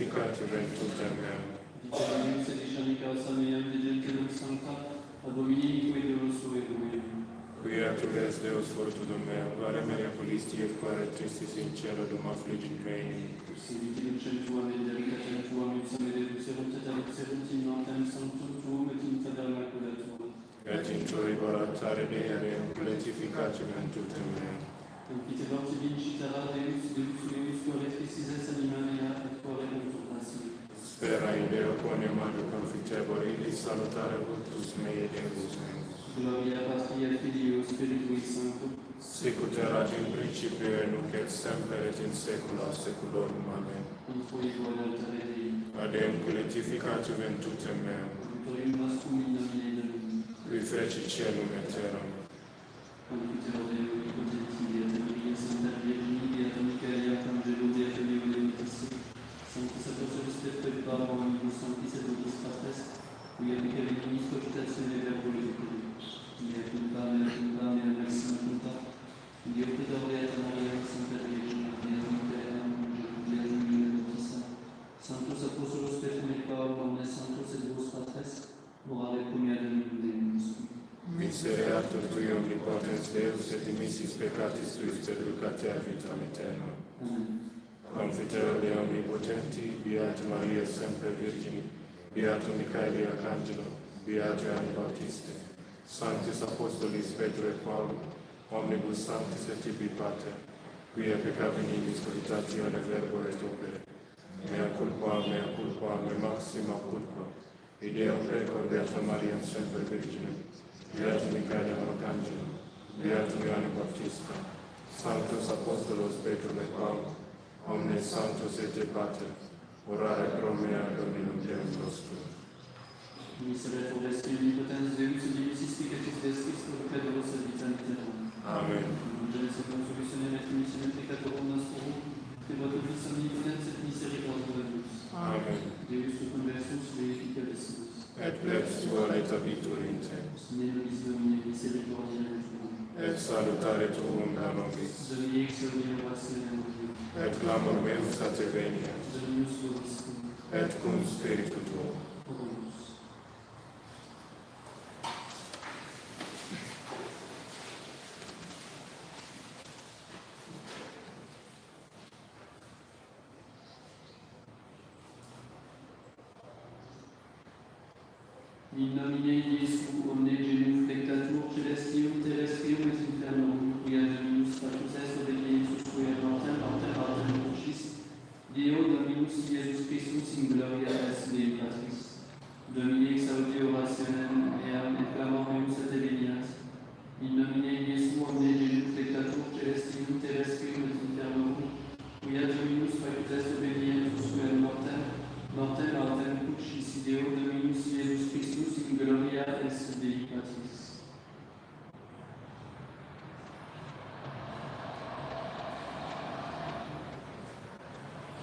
glorificatur in tutem meum. Victorius edicalica meam videntilum sancta, abominii Deus eum. Quia tu es Deus fortuna meum, vare Maria polisti et quare tristis in cielo dum affligit mei. Sivitilum centuam et delicatem tuam ipsam deducerunt et alucerunt in notem sanctum tuum et in tabernacula tuum. Et in tuo altare Dei glorificatur in tutem meum. Confitebat vincitara Deus meus quare precisas animamina et quare conturbatio. Spera in Deo quoniam adu confitebor, illis salutare vultus mei Deus meus. Gloria Patri et Filio Spiritui Sancto. Sicut erat in principio et nunc et semper et in saecula saeculorum. Amen. In fuego ad altare Dei. Adem glorificatur in tutem meum. Victorium nostrum in nomine Domini. Qui feci caelum et terram. Confiteor Deo omnipotenti, et Maria Sancta Virgine, beata Michaela, Angelo, beata Leo Demetrius, Sanctus Apostolus Petro, Barbara, omnibus sanctis et totus partes, qui amicae Dominis cogitatione verbo Dei. Et cum maxima punta, Dio predaureat Maria Sancta Virgine, beata Michaela, beata Leo Demetrius, Sanctus Apostolus Petro et Paul, omnes sanctos et vos patres, orare pro mea Dominum Deus. Misereatur tui omnipotens Deus et dimissis peccatis tuis educate a vitam aeternam. Amen. Confiteor Dei omnipotenti, beata Maria semper Virgine, beatum Michaeli Arcangelo, beata Ioanni Baptiste, Sanctis Apostolis Petro et Paul, omnibus sanctis et tibi pater, quia peccavi nihil cogitatione verbo et opere. Mea culpa, me maxima culpa. Ideo precor beata Maria semper Virgine, beatum Michaeli Arcangelo, beatum Ioanni Baptiste, Sanctus Apostolos Petro et Paul, omnes sanctos et te pater, orare pro mea Dominum Deum nostrum. Miseretur est omnipotens Deus, divisis peccatis vestris, peccatorus et vitam aeternam. Amen. Indulgence et consolutionem et remissionem peccatorum nostrum, devoto Fils omnipotens et misericordia Deus. Amen. Deus conversus reificavissimus. Et plebs tua laetabitur in te. Ne nobis Domine misericordia tuum. Et salutare tuum da nobis. Domine exaudium orationem Deo. Et clamor meus a te veniat. Dominus vobiscum. Et cum spiritu tuo. Oremus. In nomine Iesu omne genuflectatur celestium terrestrium et infernum, quia Dominus Patrus est obedientus quia mortem crucis, Deo Dominus Iesus Christus in gloria es Dei Patris. Domine exaudi orationem meam et clamor meus a te veniat. In nomine Iesu omne genuflectatur celestium terrestrium et infernum, quia Dominus Patrus est obedientus quia mortem crucis, Deo Dominus Iesus Christus in gloria es Dei Patris.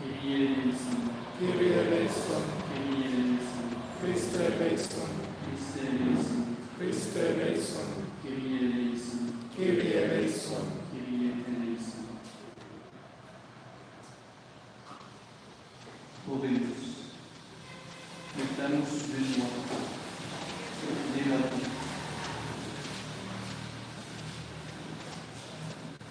Kyrie eleison. Kyrie eleison. Kyrie eleison. Christe eleison. Christe eleison. Christe eleison. Kyrie eleison. Kyrie eleison. Kyrie eleison. Oremus. Mettamus besoin. Débatons.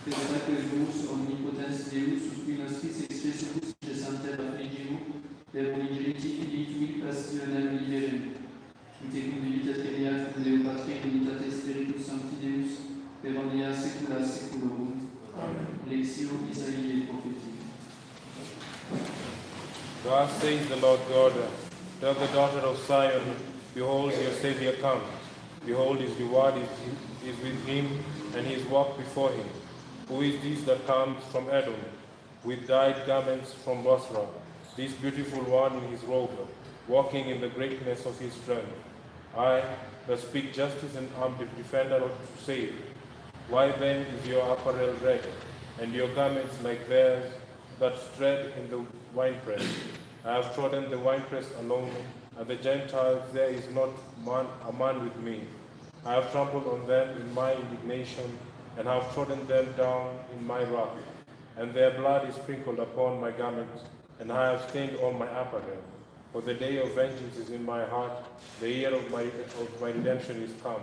Testaqueus omnipotens Deus, qui nostris expressibus de sancta affligio, per unigeniti filii tui passionem liberem, qui te convivitat creat cum Deo Patri unitate Spiritus Sancti Deus, per omnia saecula saeculorum. Amen. Lectio Isaiae prophetic. Thus says the Lord God, tell the daughter of Zion, behold, your Savior comes. Behold, his reward is with him, and his walk before him. Who is this that comes from Edom, with dyed garments from Bosra, this beautiful one in his robe, walking in the greatness of his strength? I, that speak justice and am the defender to save. Why then is your apparel red, and your garments like theirs that tread in the winepress? I have trodden the winepress alone, and the Gentiles there is not a man with me. I have trampled on them in my indignation, and have trodden them down in my wrath, and their blood is sprinkled upon my garments, and I have stained all my apparel. For the day of vengeance is in my heart, the year of my redemption is come.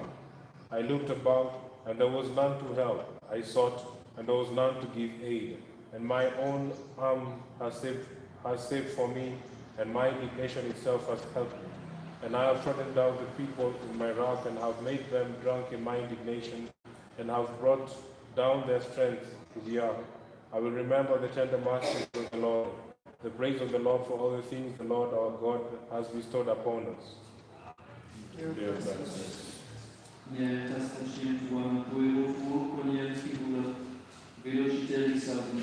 I looked about, and there was none to help. I sought, and there was none to give aid. And my own arm has saved for me, and my indignation itself has helped me. And I have trodden down the people in my wrath, and have made them drunk in my indignation, and have brought down their strength to the earth. I will remember the tender mercies of the Lord, the praise of the Lord for all the things the Lord our God has bestowed upon us. Dear friends, Miałem świętłam pływu konielskich urod, wyrosicieli sadni.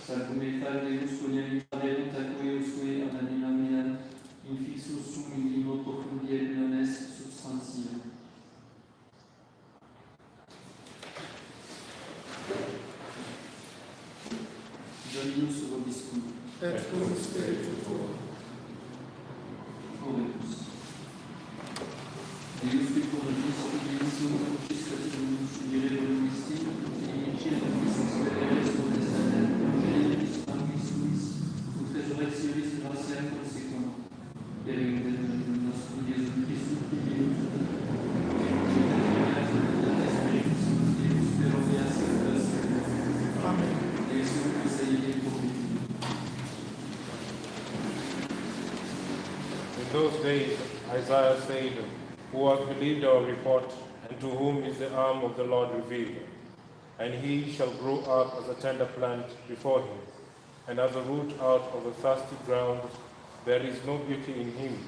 Sakumy tarde uskonieli tarde takuje uskoje ananimamian, infixus sum limo profundieriones substantium. Dominus vobiscum. et cum spiritu tuo. Oremus. Deus qui corregis divinisum crucis catilum sugere volumisti, et circumis expereres potestatem, progenis sanguis suis, ut resurrectionis gratiam consequam, per intermedium nostrum Iesu Christu, Filius, Amen. in those days Isaiah said, Who has believed our report, and to whom is the arm of the Lord revealed? And he shall grow up as a tender plant before him, and as a root out of a thirsty ground. There is no beauty in him,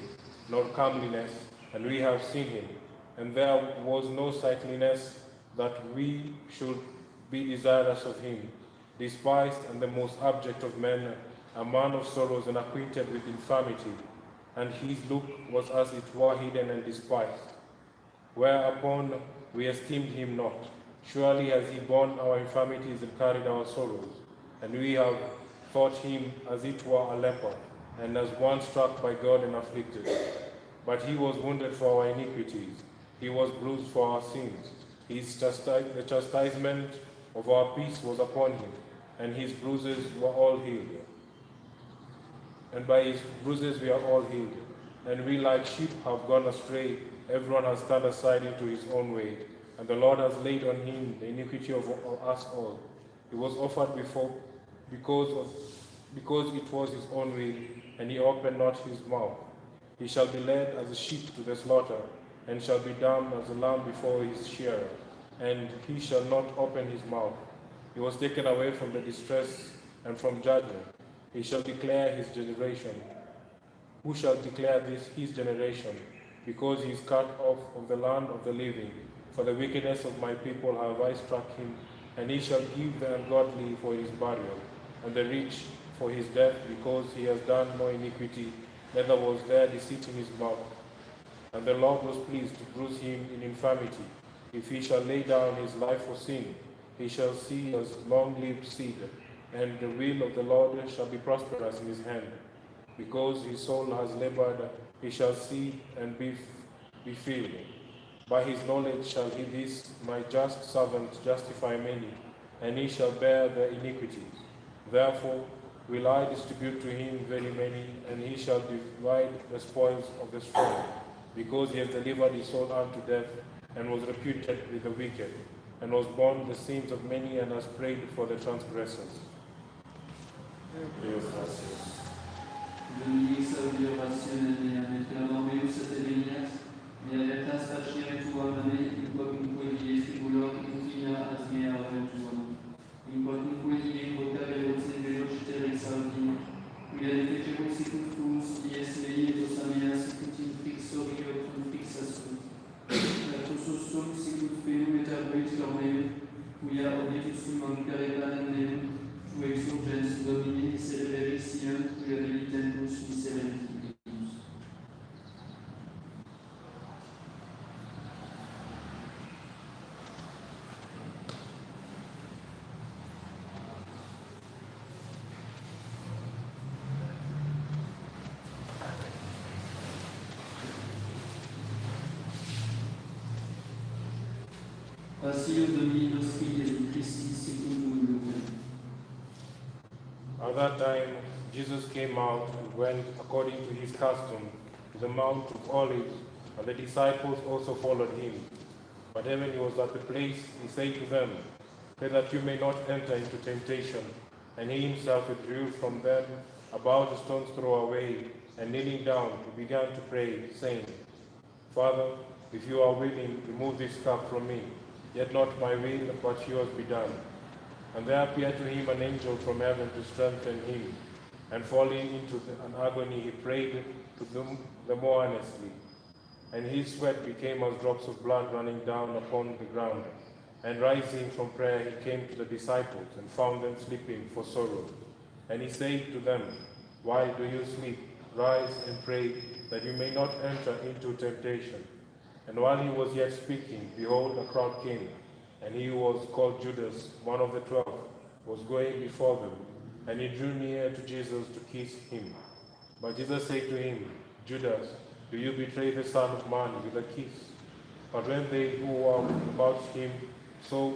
nor comeliness, and we have seen him. And there was no sightliness, that we should be desirous of him. Despised and the most abject of men, a man of sorrows and acquainted with infirmity, and his look was as it were hidden and despised. Whereupon we esteemed him not. Surely has he borne our infirmities and carried our sorrows, and we have thought him as it were a leper, and as one struck by God and afflicted. But he was wounded for our iniquities, he was bruised for our sins. The chastisement of our peace was upon him, and his bruises were all healed. And by his bruises we are all healed. And we like sheep have gone astray, everyone has turned aside into his own way, and the Lord has laid on him the iniquity of us all. He was offered before because it was his own will, and he opened not his mouth. He shall be led as a sheep to the slaughter, and shall be dumb as a lamb before his shearer, and he shall not open his mouth. He was taken away from the distress and from judgment. He shall declare his generation. Who shall declare this his generation? Because he is cut off of the land of the living. For the wickedness of my people have I struck him, and he shall give the ungodly for his burial, and the rich for his death, because he has done no iniquity, neither was there deceit in his mouth. And the Lord was pleased to bruise him in infirmity. If he shall lay down his life for sin, he shall see as long-lived seed, and the will of the Lord shall be prosperous in his hand. Because his soul has labored, he shall see and be filled. By his knowledge shall he, this my just servant, justify many, and he shall bear their iniquities. Therefore will I distribute to him very many, and he shall divide the spoils of the strong, because he has delivered his soul unto death, and was reputed with the wicked, and was borne the sins of many, and has prayed for the transgressors. Dominis audiorazione mea, metterò meus et venias, mea letas faciem tua mane, in quodcunque dies tribulor confina as mea ore tua. In quodcunque die vocare voce velociter exaudi, quia defecemus sicut tuus, dies leidos amea sicut in fixorio cum fixasum. Latus sum sicut ferum et arbuit corneum, quia obitus sum mancare panem deum, tu exurgens Domini miserere siant, quia delitembus miserere fidemus. Asio Domini nostri Iesu Christi secundum lucem. At that time, Jesus came out and went according to his custom to the Mount of Olives, and the disciples also followed him. But when he was at the place, he said to them, "Pray that you may not enter into temptation." And he himself withdrew from them about a stone's throw away, and kneeling down, he began to pray, saying, "Father, if you are willing, remove this cup from me. Yet not my will, but yours be done." And there appeared to him an angel from heaven to strengthen him. And falling into an agony, he prayed to them the more earnestly. And his sweat became as drops of blood running down upon the ground. And rising from prayer, he came to the disciples and found them sleeping for sorrow. And he said to them, "Why do you sleep? Rise and pray, that you may not enter into temptation." And while he was yet speaking, behold, a crowd came, and he who was called Judas, one of the 12, was going before them, and he drew near to Jesus to kiss him. But Jesus said to him, "Judas, do you betray the Son of Man with a kiss?" But when they who were about him saw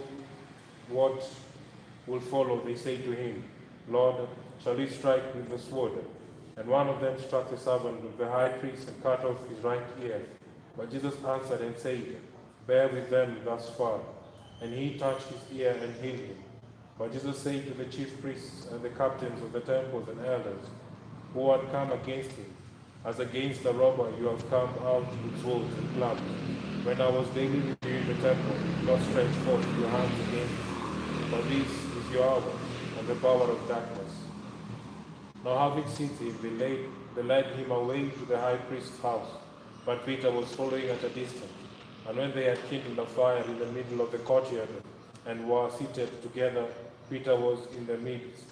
what would follow, they said to him, "Lord, shall we strike with the sword?" And one of them struck the servant of the high priest and cut off his right ear. But Jesus answered and said, "Bear with them thus far." And he touched his ear and healed him. But Jesus said to the chief priests and the captains of the temples and elders who had come against him, "As against a robber you have come out with swords and clubs. When I was daily with you in the temple, do not stretch forth your hands against me, for this is your hour and the power of darkness." Now having seen him, they led him away to the high priest's house. But Peter was following at a distance. And when they had kindled a fire in the middle of the courtyard and were seated together, Peter was in the midst.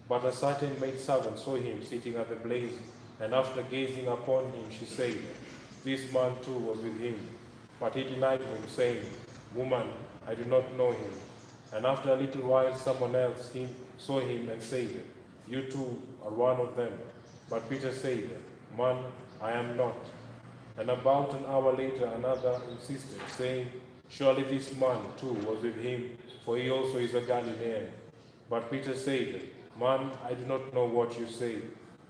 But a certain maidservant saw him sitting at the blaze, and after gazing upon him, she said, "This man too was with him." But he denied him, saying, "Woman, I do not know him." And after a little while, someone else saw him and said, "You too are one of them." But Peter said, "Man, I am not." And about an hour later, another insisted, saying, "Surely this man too was with him, for he also is a Galilean." But Peter said, "Man, I do not know what you say."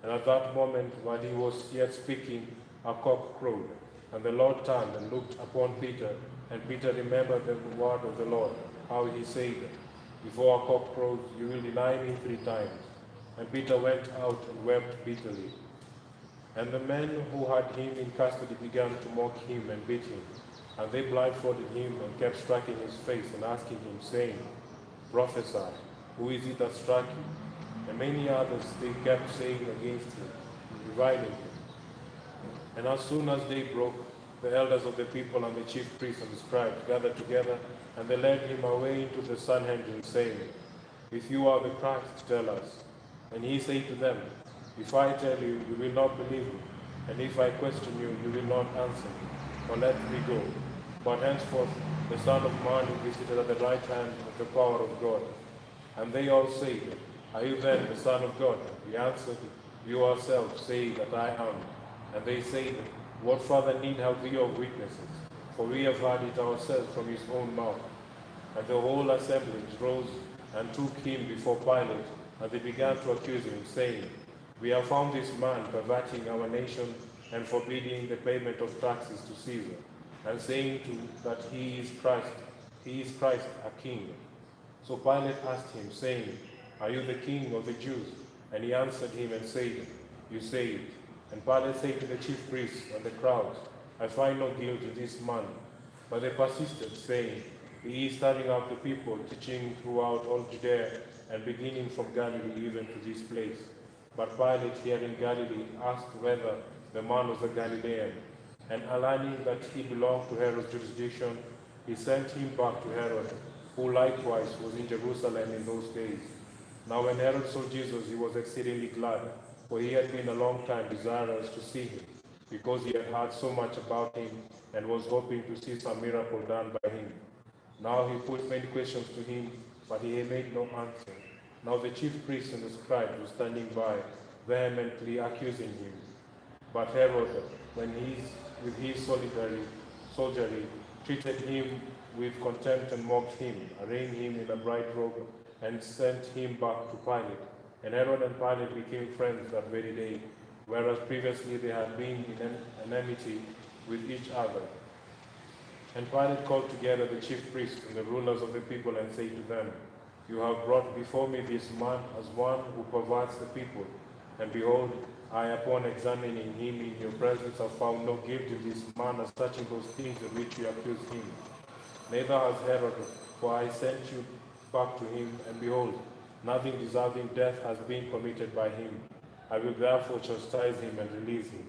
And at that moment, while he was yet speaking, a cock crowed. And the Lord turned and looked upon Peter, and Peter remembered the word of the Lord, how he said, "Before a cock crows, you will deny me 3 times." And Peter went out and wept bitterly. And the men who had him in custody began to mock him and beat him. And they blindfolded him and kept striking his face and asking him, saying, "Prophesy, who is it that struck you?" And many others they kept saying against him, reviling him. And as soon as day broke, the elders of the people and the chief priests and the scribes gathered together, and they led him away into the Sanhedrin, saying, "If you are the Christ, tell us." And he said to them, "If I tell you, you will not believe me, and if I question you, you will not answer me. But let me go. But henceforth the Son of Man will be seated at the right hand of the power of God." And they all said, "Are you then the Son of God?" He answered, "You yourselves say that I am." And they said, "What further need have we of witnesses? For we have heard it ourselves from his own mouth." And the whole assemblage rose and took him before Pilate, and they began to accuse him, saying, "We have found this man perverting our nation and forbidding the payment of taxes to Caesar, and saying that he is Christ, a king." So Pilate asked him, saying, "Are you the king of the Jews?" And he answered him and said, "You say it." And Pilate said to the chief priests and the crowds, "I find no guilt in this man." But they persisted, saying, "He is stirring up the people, teaching throughout all Judea, and beginning from Galilee even to this place." But Pilate, hearing Galilee, asked whether the man was a Galilean. And learning that he belonged to Herod's jurisdiction, he sent him back to Herod, who likewise was in Jerusalem in those days. Now when Herod saw Jesus, he was exceedingly glad, for he had been a long time desirous to see him, because he had heard so much about him, and was hoping to see some miracle done by him. Now he put many questions to him, but he made no answer. Now the chief priests and the scribes were standing by, vehemently accusing him. But Herod, when with his soldiery, treated him with contempt and mocked him, arraying him in a bright robe, and sent him back to Pilate. And Herod and Pilate became friends that very day, whereas previously they had been in enmity with each other. And Pilate called together the chief priests and the rulers of the people and said to them, You have brought before me this man as one who perverts the people. And behold, I, upon examining him in your presence, have found no guilt in this man as touching those things in which you accuse him. Neither has Herod, for I sent you back to him, and behold, nothing deserving death has been committed by him. I will therefore chastise him and release him.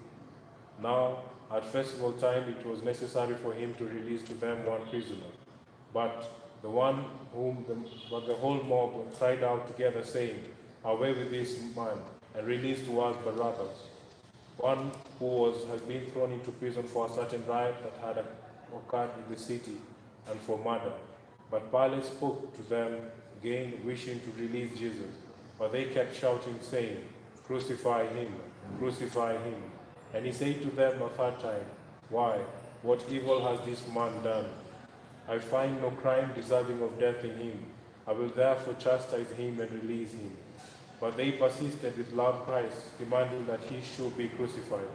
Now, at festival time, it was necessary for him to release to them one prisoner. But the whole mob cried out together, saying, Away with this man, and release to us Barabbas, one who had been thrown into prison for a certain riot that had occurred in the city, and for murder. But Pilate spoke to them again, wishing to release Jesus. But they kept shouting, saying, Crucify him, crucify him. And he said to them a third time, Why? What evil has this man done? I find no crime deserving of death in him. I will therefore chastise him and release him. But they persisted with loud cries, demanding that he should be crucified.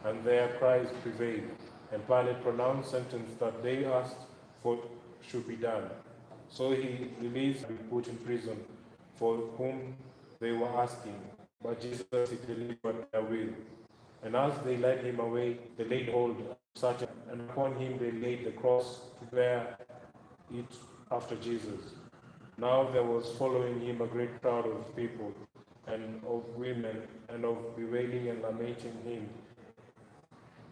And their cries prevailed. And Pilate pronounced sentence that they asked for should be done. So he released and put in prison for whom they were asking. But Jesus he delivered their will. And as they led him away, they laid hold of such, and upon him they laid the cross to bear it after Jesus. Now there was following him a great crowd of people, and of women, and of bewailing and lamenting him.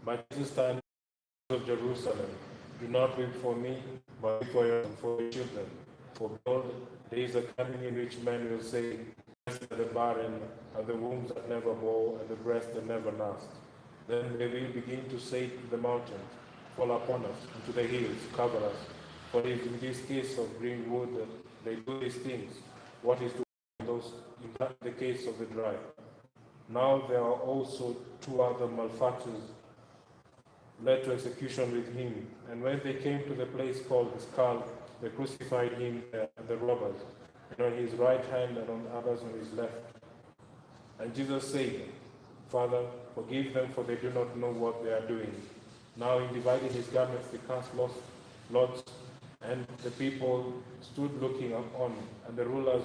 But Jesus turned of Jerusalem, Do not weep for me, but weep for your children. For behold, days are coming in which men will say, Blessed are the barren, and the wombs that never bore, and the breasts that never nursed. Then they will begin to say to the mountains, Fall upon us, and to the hills, cover us. For if in this case of green wood they do these things, what is to in the case of the dry? Now there are also two other malefactors led to execution with him. And when they came to the place called the Skull, they crucified him and the robbers, and on his right hand and on others on his left. And Jesus said, Father, forgive them, for they do not know what they are doing. Now in dividing his garments, they cast lots, and the people stood looking on, and the rulers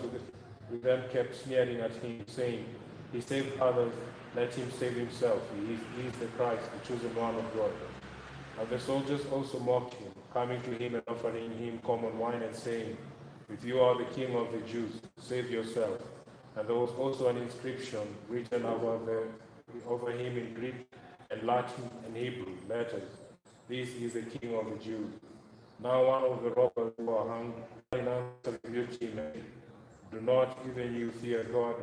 with them kept sneering at him, saying, He saved others, let him save himself. He is the Christ, the chosen one of God. And the soldiers also mocked him, coming to him and offering him common wine and saying, If you are the king of the Jews, save yourself. And there was also an inscription written over him in Greek and Latin and Hebrew letters. This is the King of the Jews. Now one of the robbers who were hung in answer rebuked him, Do not even you fear God,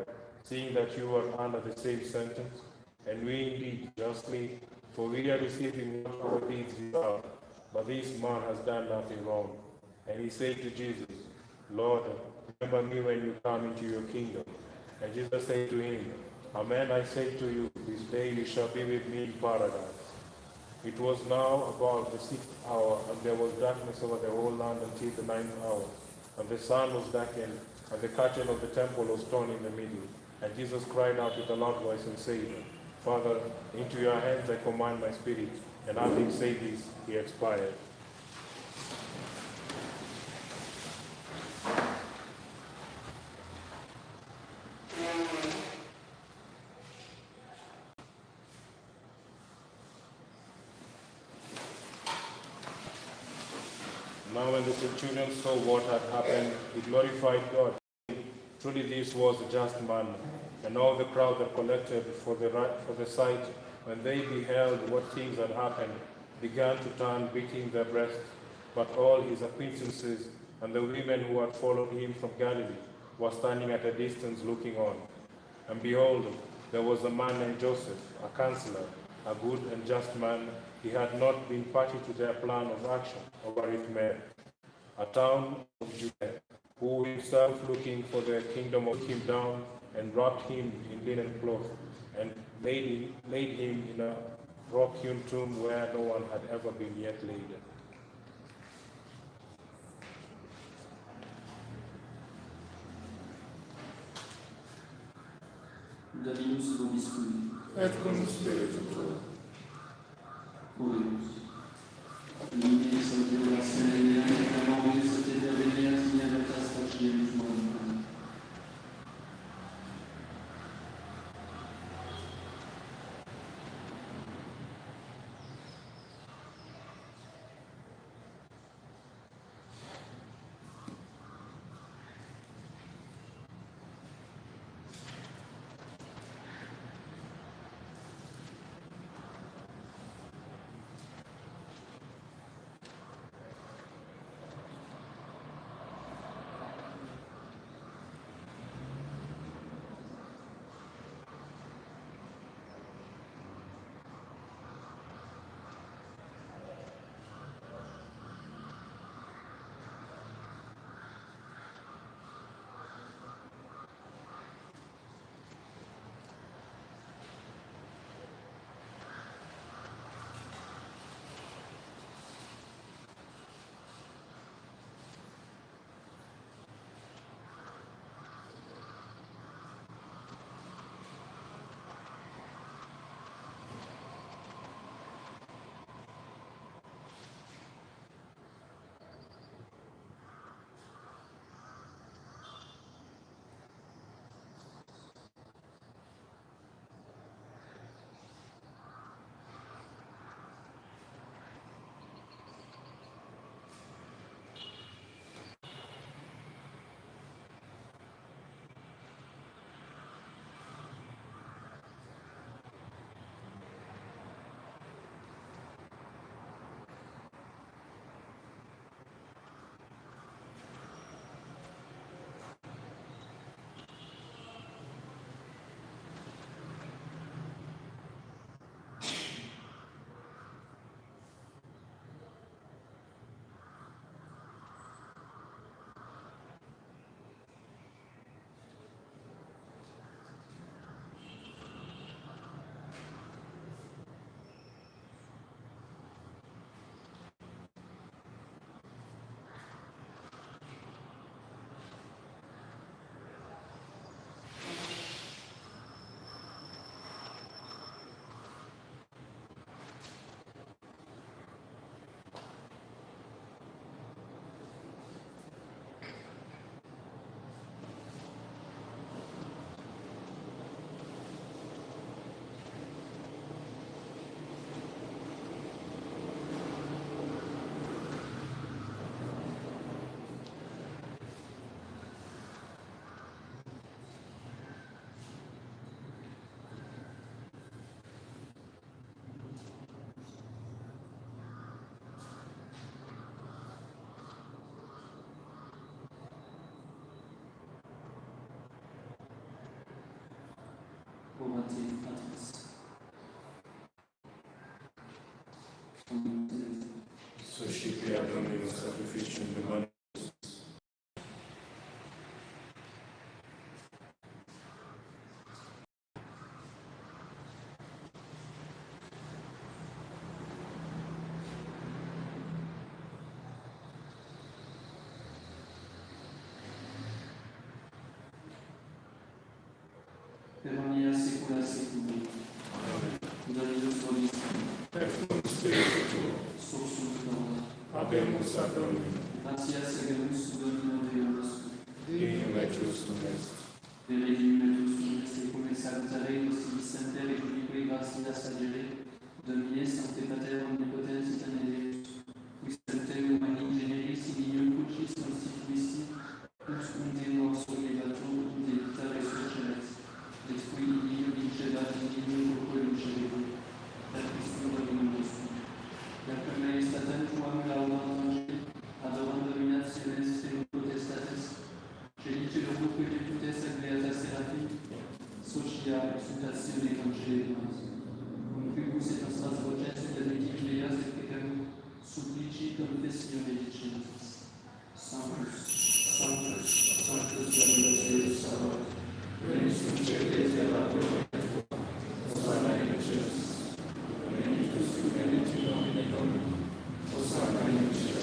seeing that you are under the same sentence, and we indeed justly, for we are receiving not our deeds deserve, but this man has done nothing wrong. And he said to Jesus, Lord, remember me when you come into your kingdom. And Jesus said to him, Amen, I say to you, this day you shall be with me in paradise. It was now about the 6th hour, and there was darkness over the whole land until the 9th hour. And the sun was darkened, and the curtain of the temple was torn in the middle. And Jesus cried out with a loud voice and said, Father, into your hands I command my spirit. And having said this, he expired. Now when the centurion saw what had happened, he glorified God. Truly this was a just man. And all the crowd that collected for the sight, when they beheld what things had happened, began to turn, beating their breasts. But all his acquaintances and the women who had followed him from Galilee were standing at a distance looking on. And behold, there was a man named Joseph, a counselor, a good and just man. He had not been party to their plan of action over Arimathea, a town of Judea, who himself looking for the kingdom took him down and wrapped him in linen cloth and laid him in a rock-hewn tomb where no one had ever been yet laid. Dominus vobiscum. et cum spiritu tuo. Oremus. Domine, salutazione e nobis et eternitas in veritas faciemus mortem. Omate Patris. Suscipia Dominus sacrificium demonum. Per omnia saecula saeculorum. Dominus vobiscum. Et cum spiritu tuo. Sursum Dona. Habemus ad Domino. Gratias agemus Domino Deo nostrum. Dignum et justum est. Benedium et justum est, cum et salutare nostri semper et ubique gratias agere, Domine Sancte Pater omnipotens et Deus, qui sancte humani generis dignum crucis constituisti, ut cum Deo sollevatur ut delita resurgerat, et qui Dio vincebat dignum corporem celebum, per Christum Dominum nostrum. Per per me statem tuam laudatum angeli, adorando dominationes et potestates, Felice locuque virtutes agreata serafim, socia exultatione concedemus. Cum quibus et nostras voces et benedicti Deus et peccarum, supplici confessione dicentis. Sanctus, Sanctus, Sanctus Dominus Deus Sabaoth, Venus in cede et terra gloriae tua. Hosanna in excelsis. Benedictus tu benedicti nomine Domini. Hosanna in excelsis.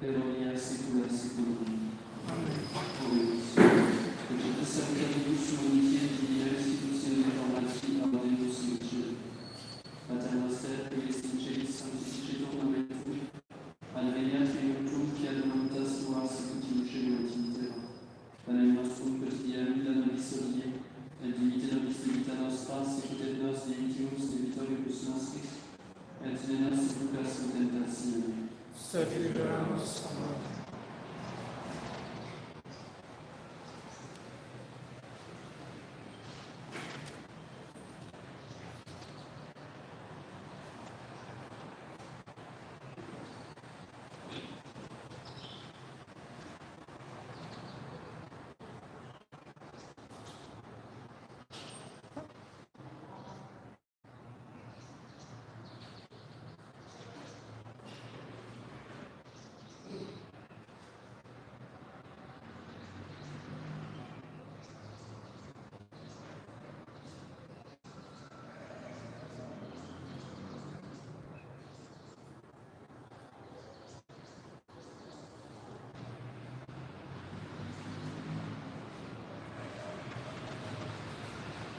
per omnia saecula saeculorum. Amen. Oremus. Concedus salutabilus unitiet divina institutione formati audemus luce. Pater noster, qui est in celis, sanctificetur nomen tui, adveniat regnum tuum, fiat voluntas tua sicut in cielo et in terra. Panem nostrum quotidianum da nobis hodie, et dimitte nobis debita nostra, sicut et nos dimitimus debitoribus nostris, et ne nos inducas in tentationem, Sed libera nos a malo.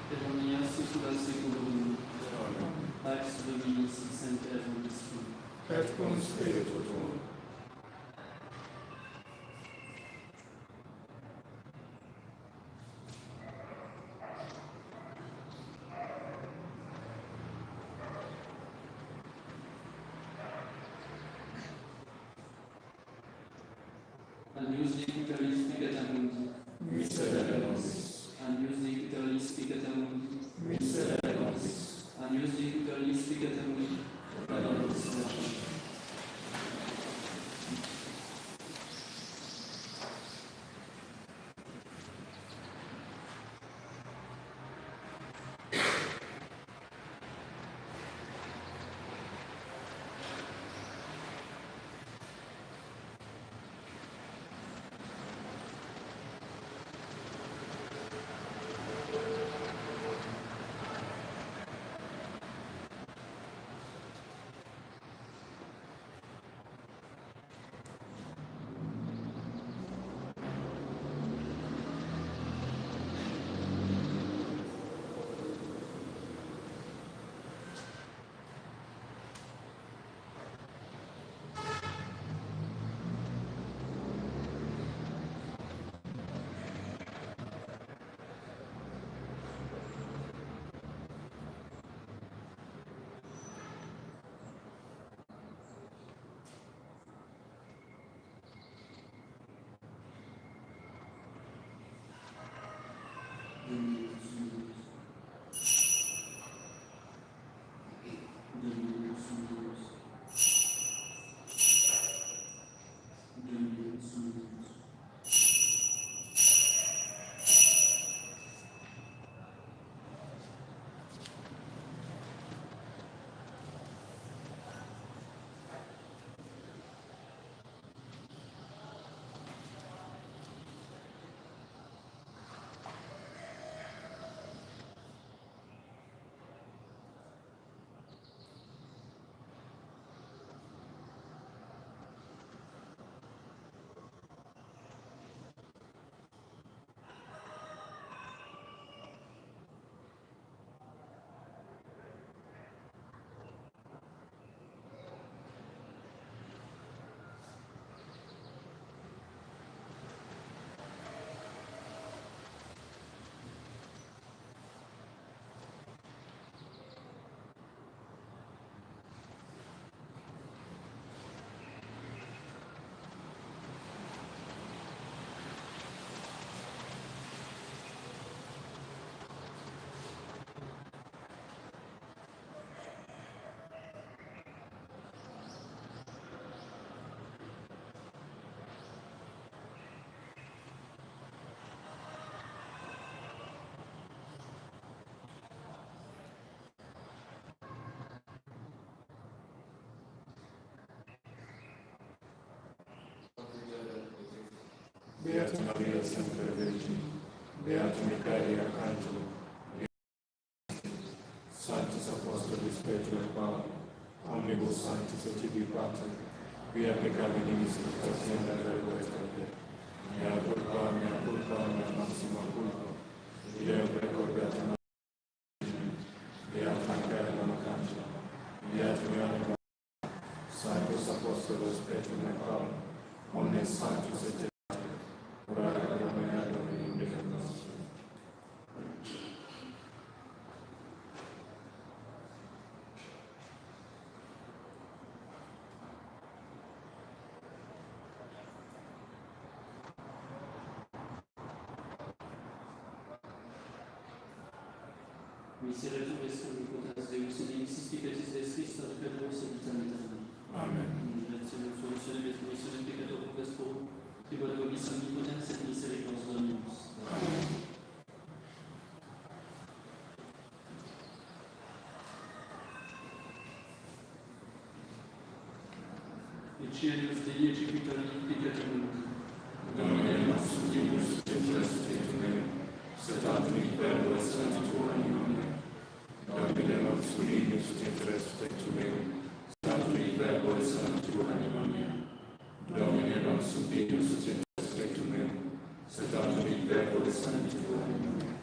per omnia saecula saeculorum. Pax Domini sit semper vobis cum. Et cum spiritu tuum. Agnus Dei Cutalis peccata mundi. Miserere nobis. Agnus Dei Cutalis peccata mundi. Miserere nobis. Agnus Dei Cutalis peccata mundi. Pro nobis Virgine. Dominus Dominus. Dominus Dominus. Dominus Dominus. Beata Maria, sempre Virgine, Beato Michael Arcangelo, Sanctus Apostolis Petro et Paul, omnibus sanctis et tibi pater, via peccavi miseris, hacienda verbo et tempe, mea culpa, mea maxima culpa, Deo precordate nobis, via flancare non canta, via trianima, Sanctus Apostolos Petrum et Paulum, omnes sanctus et terrae, orare pro mea Domini Deus nostrum. Miserere Tuum omnipotens Deus, et dimissis peccatis Deus Christus, ad peccatoribus et vitam aeternam. Amen. Grazie soluzione et missione peccator peccator, tribut vobis omnipotens et misericors Dominus. Amen. Ecce Dei eccepitori peccatoribus. Domine nostrum Deus, et restitutum meum, sed ad mihi verbo et sanctitur anima mea. Domine nostrum Deus, et restitutum meum, sed ad mihi verbo et sanctitur anima mea. Domine nostrum Deus, et restitutum meum, sed ad mihi verbo et sanctitur anima mea.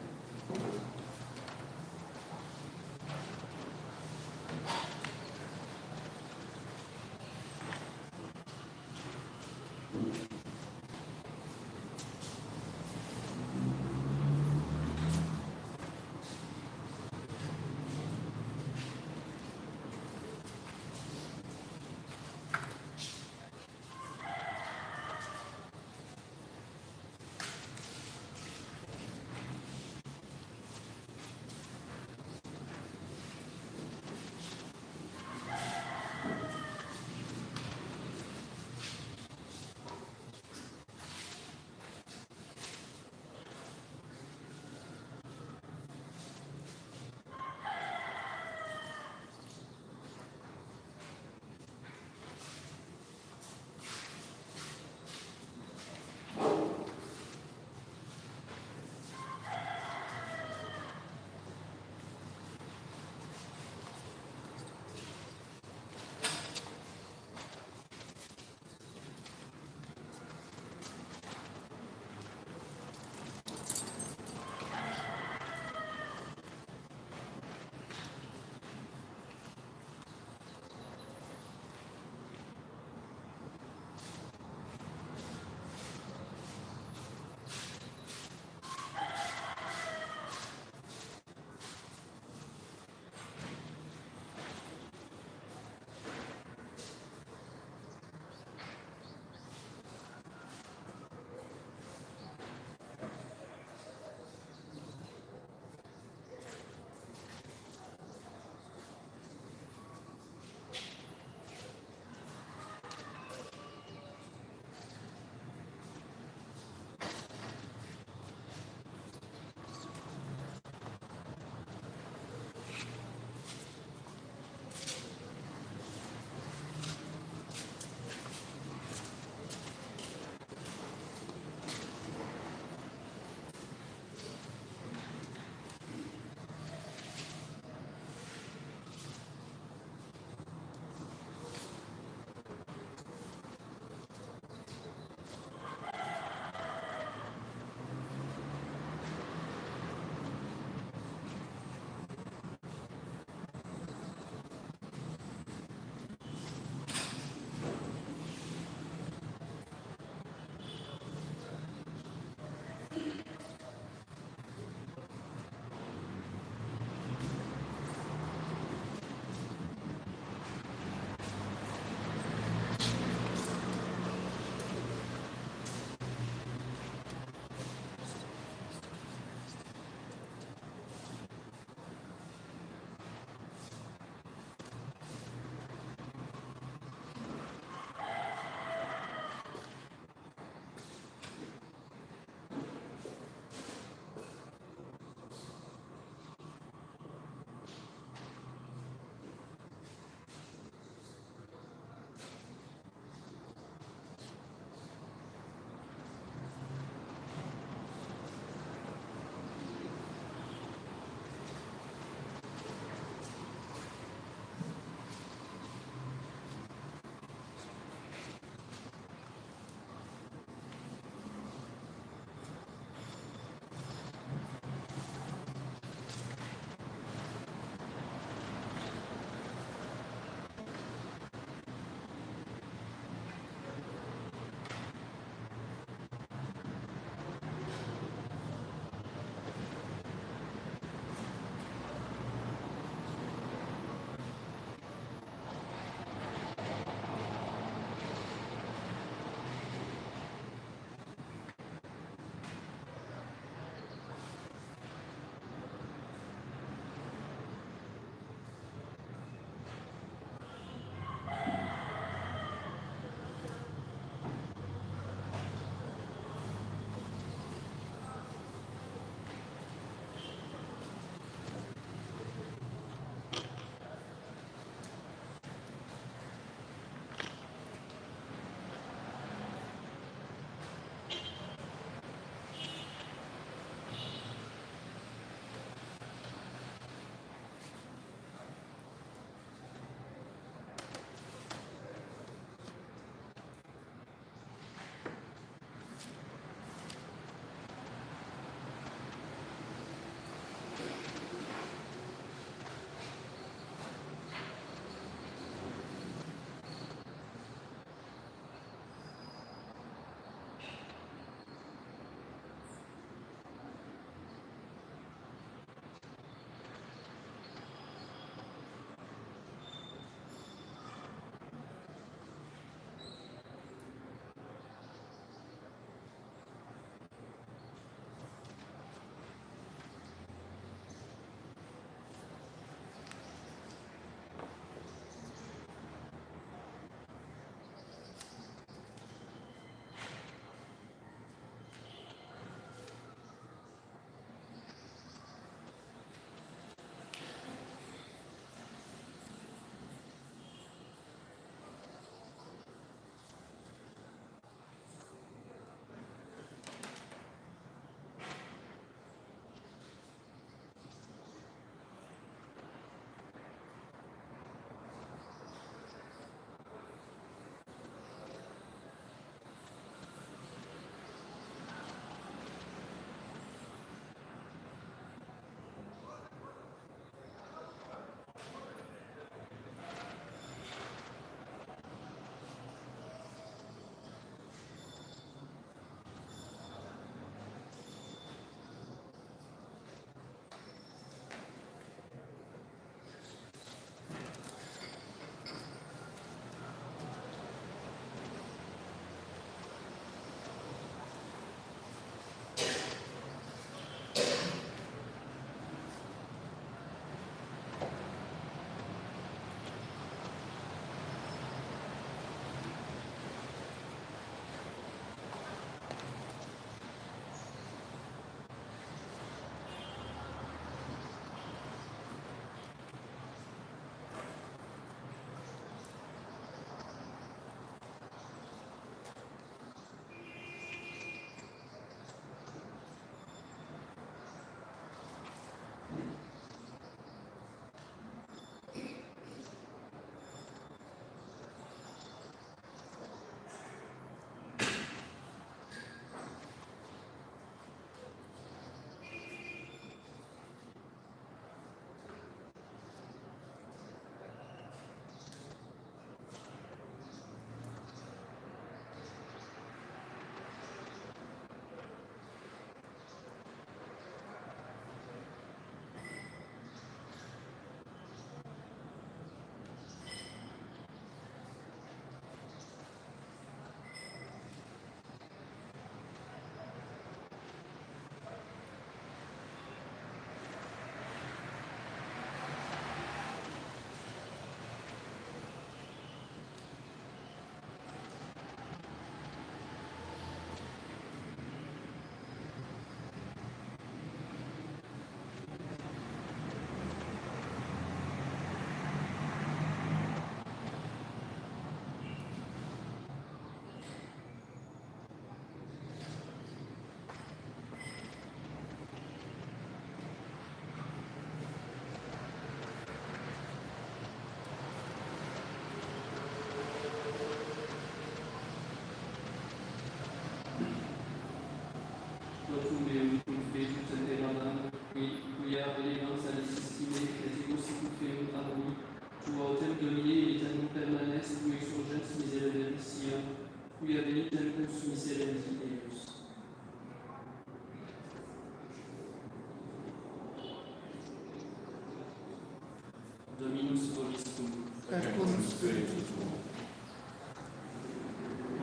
Spiritu tuo.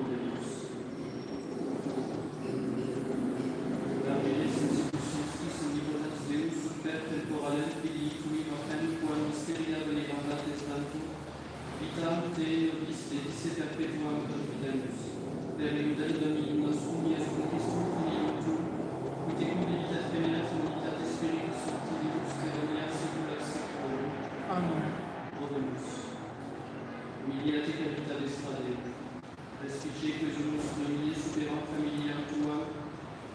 Oremus. Vergelis institutionis omnipotent Deus super temporalem filii tui noctem quam mysteria veneranda testantur vitam te nobis dedice perpetuam confidemus per eudem Domini nostrum Iesum Christum filium tuum ut tecum divinitas venerat unitate Spiritus Sancti per omnia saecula saeculorum. Amen. Oremus. Humiliate capitales Deo. Respice quesumus Domini superam familiam tuam,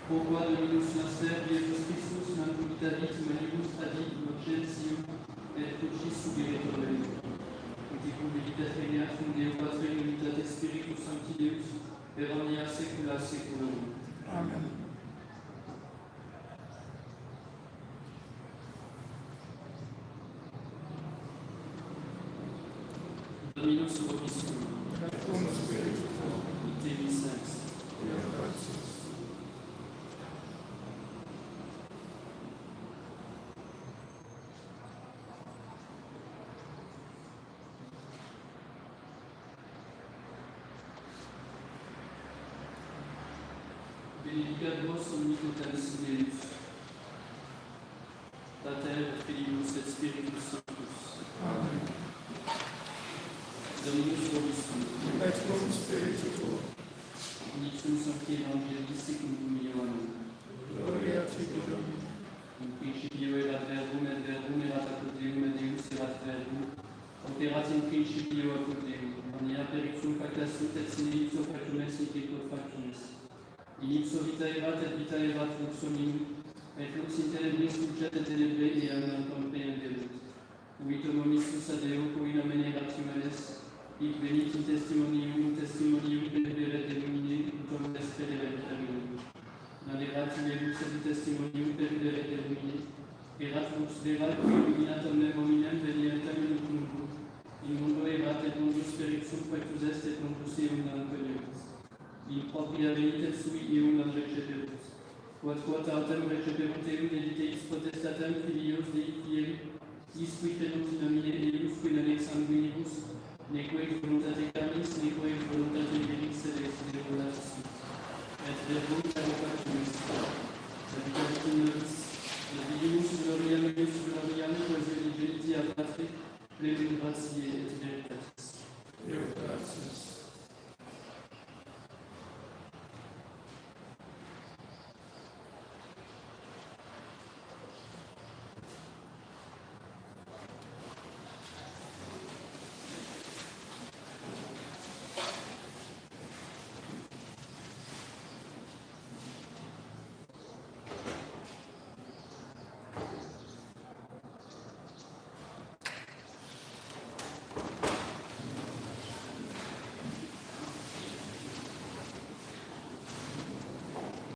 pro qua Dominus noster Jesus Christus manifitavit manibus adit innocentium et crucis subiretur melium. Ut tecum velitas regnat cum Deo Patre in unitate Spiritus Sancti Deus, per omnia saecula saeculorum. Amen. Dominus vobiscum. Cum Spiritu tuo. Ite misens. Via gratias. Benedicat vos omnipotens Deus, Pater et Filius et Spiritus Sanctus. Amen. Dominus vobiscum. et cum Spiritu tuo. Ipsum sancti Evangelii secum cum Ioannem. gloria tibi, Domine. In principio erat verbum, et verbum erat apud Deum, et Deus erat verbum. Operat in principio apud Deum. Omnia per ipsum facta sunt, et sine ipso factum est, nec ipso factum est. In ipso vita erat, et vita erat lux hominum, et lux in tenebris fulget et tenebrae, eam comprehenderit. Uit hominis a Deo, cui nomen erat humanes, hic venit in testimonium periveret illumine, ut homo espereret terminum. Non erat in lux et testimonium periveret illumine, erat lux vera, qui illuminat omnem hominem venientem in mundo. In mundo erat, et mundus per ipsum factus est, et mundus eum non cognoscit. In propria venit et sui eum non receperus. Quod autem receperunt eum dediteis potestatem filios Dei fieri, quis qui credunt in nomine Deus, qui non ex sanguinibus, neque ex voluntatis